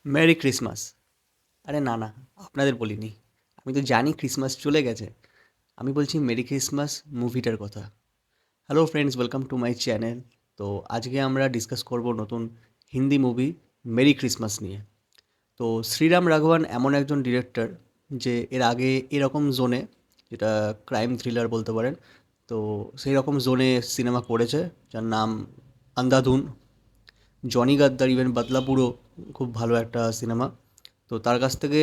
Merry Christmas. আরে না না, আপনাদের বলিনি। আমি তো জানি ক্রিসমাস চলে গেছে। আমি বলছি মেরি ক্রিসমাস মুভিটার কথা। Hello friends, welcome to my channel. তো আজকে আমরা ডিসকাস করব নতুন হিন্দি মুভি মেরি ক্রিসমাস নিয়ে। তো শ্রীরাম রাঘওয়ান এমন একজন ডিরেক্টর যে এর আগে এরকম জোনে, যেটা ক্রাইম থ্রিলার বলতে পারেন, তো সেই রকম জোনে সিনেমা করেছে, যার নাম আন্ধাধুন, জনি গাদ্দার, ইভেন বাদলাপুরও খুব ভালো একটা সিনেমা। তো তার কাছ থেকে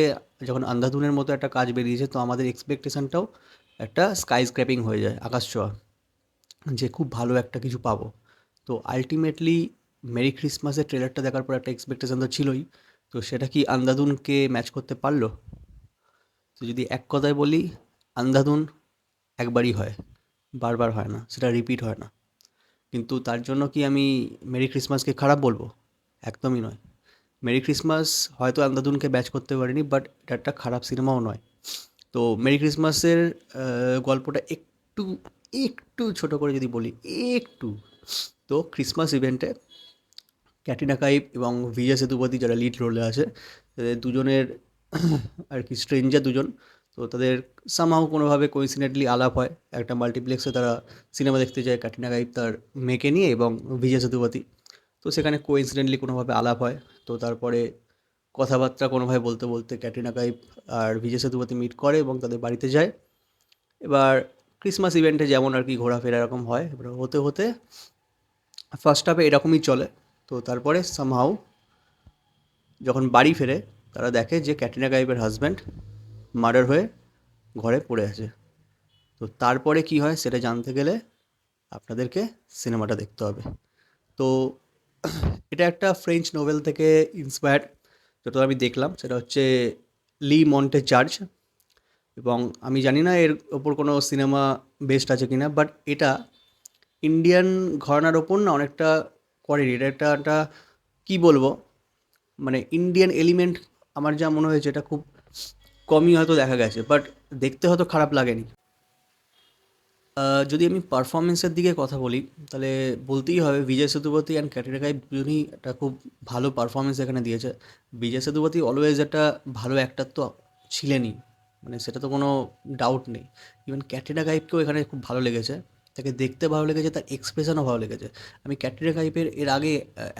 যখন আন্ধাধুনের মতো একটা কাজ বেরিয়েছে, তো আমাদের এক্সপেকটেশনটাও একটা স্কাই স্ক্র্যাপিং হয়ে যায়, আকাশ ছোঁয়া, যে খুব ভালো একটা কিছু পাবো। তো আলটিমেটলি মেরি ক্রিসমাসের ট্রেলারটা দেখার পর একটা এক্সপেকটেশন তো ছিলই। তো সেটা কি আন্ধাধুনকে ম্যাচ করতে পারলো? তো যদি এক কথায় বলি, আন্ধাধুন একবারই হয়, বারবার হয় না, সেটা রিপিট হয় না। কিন্তু তার জন্য কি আমি মেরি ক্রিসমাসকে খারাপ বলবো? একদমই নয়। মেরি ক্রিসমাস হয়তো আন্ধাধুনকে ব্যাচ করতে পারেনি, বাট এটা একটা খারাপ সিনেমাও নয়। তো মেরি ক্রিসমাসের গল্পটা একটু একটু ছোট করে যদি বলি, একটু, তো ক্রিসমাস ইভেন্টে ক্যাটরিনা কাইফ এবং বিজয় সেতুপতি যারা লিড রোলে আছে, তাদের দুজনের আর কি স্ট্রেঞ্জার দুজন। তো তাদের সামহাও কোনোভাবে কোইন্সিডেন্টলি আলাপ হয় একটা মাল্টিপ্লেক্সে। তারা সিনেমা দেখতে যায়, ক্যাটরিনা কাইফ তার মেয়েকে নিয়ে এবং বিজয় সেতুপতি। তো সেখানে কোইন্সিডেন্টলি কোনোভাবে আলাপ হয়। তো তারপরে কথাবার্তা কোনোভাবে বলতে বলতে ক্যাটরিনা কাইফ আর বিজয় সেতুপতি মিট করে এবং তাদের বাড়িতে যায়। এবার ক্রিসমাস ইভেন্টে যেমন আর কি ঘোরাফেরা এরকম হয়, এবার হতে হতে ফার্স্ট হাফে এরকমই চলে। তো তারপরে সামহাউ যখন বাড়ি ফেরে, তারা দেখে যে ক্যাটরিনা কাইফের হাজব্যান্ড মার্ডার হয়ে ঘরে পড়ে আছে। তো তারপরে কি হয় সেটা জানতে গেলে আপনাদেরকে সিনেমাটা দেখতে হবে। তো এটা একটা ফ্রেঞ্চ নোভেল থেকে ইন্সপায়ার্ড, যেটা আমি দেখলাম সেটা হচ্ছে লি মন্টে চার্জ। এবং আমি জানি না এর ওপর কোনো সিনেমা বেস্ট আছে কিনা, বাট এটা ইন্ডিয়ান ঘরানার ওপর না অনেকটা করেনি। এটা একটা কী বলবো, মানে ইন্ডিয়ান এলিমেন্ট আমার যা মনে হয়েছে এটা খুব কমই হয়তো দেখা গেছে, বাট দেখতে হয়তো খারাপ লাগেনি। যদি আমি পারফরমেন্সের দিকে কথা বলি, তাহলে বলতেই হবে বিজয় সেতুপতি অ্যান্ড ক্যাটরিনা কাইফ দুজনই একটা খুব ভালো পারফরমেন্স এখানে দিয়েছে। বিজয় সেতুপতি অলওয়েজ একটা ভালো অ্যাক্টার তো ছিলেনই, মানে সেটা তো কোনো ডাউট নেই। ইভেন ক্যাটরিনা কাইফকেও এখানে খুব ভালো লেগেছে, তাকে দেখতে ভালো লেগেছে, তার এক্সপ্রেশনও ভালো লেগেছে। আমি ক্যাটরিনা কাইফের এর আগে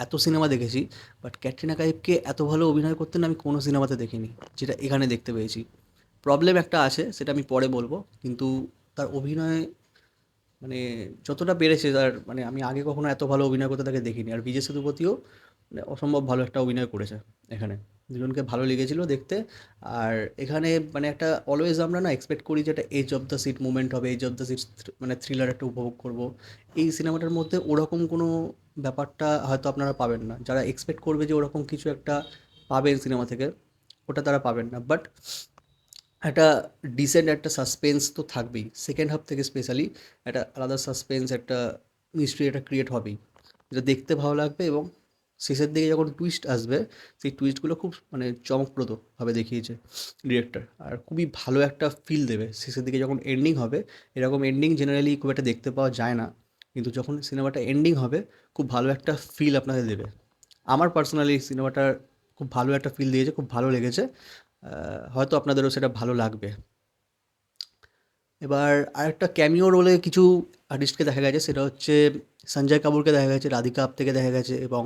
এত সিনেমা দেখেছি, বাট ক্যাটরিনা কাইফকে এত ভালো অভিনয় করতে না আমি কোনো সিনেমাতে দেখিনি, যেটা এখানে দেখতে পেয়েছি। প্রবলেম একটা আছে, সেটা আমি পরে বলবো, কিন্তু তার অভিনয় মানে যতটা পেরেছে, তার মানে আমি আগে কখনো এত ভালো অভিনয় করতে তাকে দেখিনি। আর বিজয় সেতুপতিও মানে অসম্ভব ভালো একটা অভিনয় করেছে এখানে, দুজনকে ভালো লেগেছিল দেখতে। আর এখানে মানে একটা অলওয়েজ আমরা না এক্সপেক্ট করি যে একটা edge of the seat movement হবে, এজ অফ দ্য সিট মানে থ্রিলার একটা উপভোগ করব। এই সিনেমাটার মধ্যে ওরকম কোনো ব্যাপারটা হয়তো আপনারা পাবেন না। যারা এক্সপেক্ট করবে যে ওরকম কিছু একটা পাবেন সিনেমা থেকে, ওটা তারা পাবেন না। বাট একটা ডিসেন্ট একটা সাসপেন্স তো থাকবেই, সেকেন্ড হাফ থেকে স্পেশালি একটা আলাদা সাসপেন্স, একটা মিস্ট্রি একটা ক্রিয়েট হবেই, যেটা দেখতে ভালো লাগবে। এবং শেষের দিকে যখন টুইস্ট আসবে, সেই টুইস্টগুলো খুব মানে চমকপ্রদভাবে দেখিয়েছে ডিরেক্টর, আর খুবই ভালো একটা ফিল দেবে শেষের দিকে যখন এন্ডিং হবে। এরকম এন্ডিং জেনারেলি খুব একটা দেখতে পাওয়া যায় না, কিন্তু যখন সিনেমাটা এন্ডিং হবে খুব ভালো একটা ফিল আপনাদের দেবে। আমার পার্সোনালি সিনেমাটার খুব ভালো একটা ফিল দিয়েছে, খুব ভালো লেগেছে। হয়তো আপনাদেরও সেটা ভালো লাগবে। এবার আরেকটা ক্যামিও রোলে কিছু আর্টিস্টকে দেখা গেছে, সেটা হচ্ছে সঞ্জয় কাপুরকে দেখা গেছে, রাধিকা আপ্তেকে দেখা গেছে এবং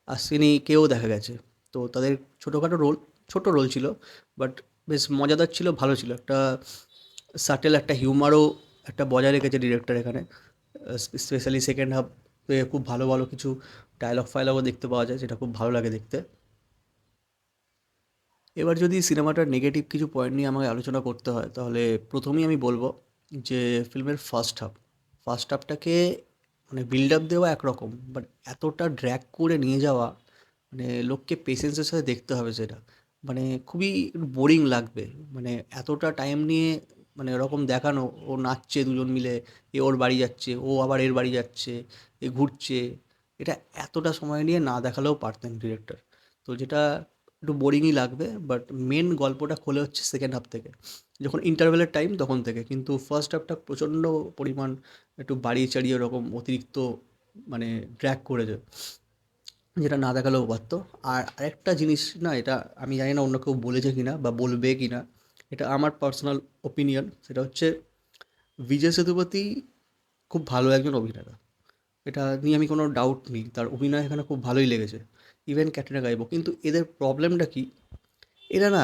অশ্বিনীকেও দেখা গেছে। তো তাদের ছোটোখাটো রোল, ছোট রোল ছিল, বাট বেশ মজাদার ছিল, ভালো ছিল। একটা সাটেল একটা হিউমারও একটা বজায় রেখেছে ডিরেক্টর এখানে। স্পেশালি সেকেন্ড হাফে খুব ভালো ভালো কিছু ডায়লগ ফায়লগও দেখতে পাওয়া যায়, যেটা খুব ভালো লাগে দেখতে। এবার যদি সিনেমাটার নেগেটিভ কিছু পয়েন্ট নিয়ে আমাকে আলোচনা করতে হয়, তাহলে প্রথমেই আমি বলবো যে ফিল্মের ফার্স্ট হাফটাকে মানে বিল্ড আপ দেওয়া একরকম, বাট এতটা ড্র্যাগ করে নিয়ে যাওয়া, মানে লোককে পেশেন্সের সাথে দেখতে হবে সেটা। মানে খুবই বোরিং লাগবে, মানে এতটা টাইম নিয়ে মানে এরকম দেখানো, ও নাচছে দুজন মিলে, এ ওর বাড়ি যাচ্ছে, ও আবার এর বাড়ি যাচ্ছে, এ ঘুরছে, এটা এতটা সময় নিয়ে না দেখালেও পারতেন ডিরেক্টর। তো যেটা একটু বোরিংই লাগবে, বাট মেন গল্পটা খোলে হচ্ছে সেকেন্ড হাফ থেকে, যখন ইন্টারভেলের টাইম তখন থেকে। কিন্তু ফার্স্ট হাফটা প্রচণ্ড পরিমাণ একটু বাড়িয়ে চাড়িয়ে ওরকম অতিরিক্ত মানে ড্র্যাগ করেছে। যেটা না দেখালেও পারতো। আর আরেকটা জিনিস না, এটা আমি জানি না অন্য কেউ বলেছে কিনা বা বলবে কিনা, এটা আমার পার্সোনাল ওপিনিয়ন, সেটা হচ্ছে বিজয় সেতুপতি খুব ভালো একজন অভিনেতা। এটা নিয়ে আমি কোনো ডাউট নেই, তার অভিনয় এখানে খুব ভালোই লেগেছে। ইভেন ক্যাটরিনা কাইফও। কিন্তু এদের প্রবলেমটা কি, এরা না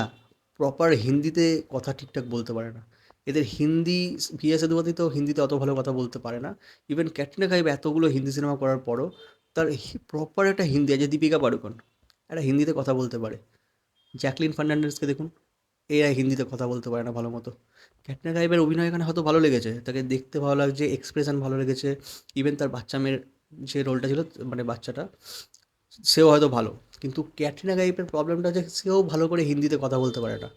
প্রপার হিন্দিতে কথা ঠিকঠাক বলতে পারে না। এদের হিন্দি, বিএস সেতুপতি তো হিন্দিতে অত ভালো কথা বলতে পারে না। ইভেন ক্যাটরিনা কাইফ এতগুলো হিন্দি সিনেমা করার পরও তার প্রপার একটা হিন্দি আছে। দীপিকা পাড়ুকোন একটা হিন্দিতে কথা বলতে পারে। জ্যাকলিন ফার্নান্ডেজকে দেখুন, এরা হিন্দিতে কথা বলতে পারে না ভালো মতো। ক্যাটরিনা কাইফের অভিনয় এখানে হয়তো ভালো লেগেছে, তাকে দেখতে ভালো লাগছে, এক্সপ্রেশন ভালো লেগেছে। ইভেন তার বাচ্চা মেয়ের যে রোলটা ছিল, মানে বাচ্চাটা, সেও হয়তো ভালো। কিন্তু ক্যাটরিনা কাইফের প্রবলেমটা হচ্ছে সেও ভালো করে হিন্দিতে কথা বলতে পারে না।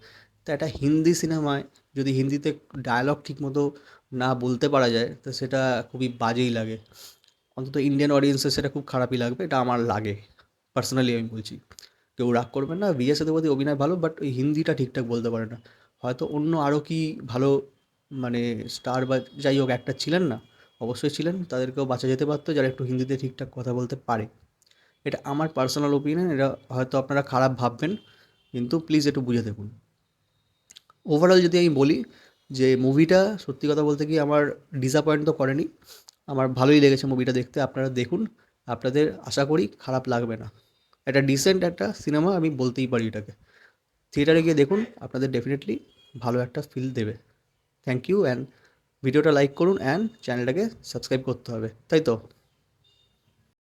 তো একটা হিন্দি সিনেমায় যদি হিন্দিতে ডায়ালগ ঠিকমতো না বলতে পারা যায়, তো সেটা খুবই বাজেই লাগে। অন্তত ইন্ডিয়ান অডিয়েন্সের সেটা খুব খারাপই লাগবে, এটা আমার লাগে। পার্সোনালি আমি বলছি, কেউ রাগ করবেন না, বিজয় সেতুপতি অভিনয় ভালো, বাট ওই হিন্দিটা ঠিকঠাক বলতে পারে না। হয়তো অন্য আরও কি ভালো, মানে স্টার বা যাই হোক অ্যাক্টর ছিলেন না, অবশ্যই ছিলেন, তাদেরকেও বাঁচা যেতে পারতো যারা একটু হিন্দিতে ঠিকঠাক কথা বলতে পারে। এটা আমার পার্সোনাল ওপিনিয়ন, এটা হয়তো আপনারা খারাপ ভাববেন, কিন্তু প্লিজ একটু বুঝে দেখুন। ওভারঅল যদি আমি বলি, যে মুভিটা সত্যি কথা বলতে কি আমার ডিসঅ্যাপয়েন্ট তো করেনি। আমার ভালোই লেগেছে মুভিটা দেখতে। আপনারা দেখুন, আপনাদের আশা করি খারাপ লাগবে না। একটা ডিসেন্ট একটা সিনেমা আমি বলতেই পারি এটাকে। থিয়েটারে গিয়ে দেখুন, আপনাদের ডেফিনেটলি ভালো একটা ফিল দেবে। থ্যাংক ইউ, অ্যান্ড ভিডিওটা লাইক করুন, অ্যান্ড চ্যানেলটাকে সাবস্ক্রাইব করতে হবে, তাই তো?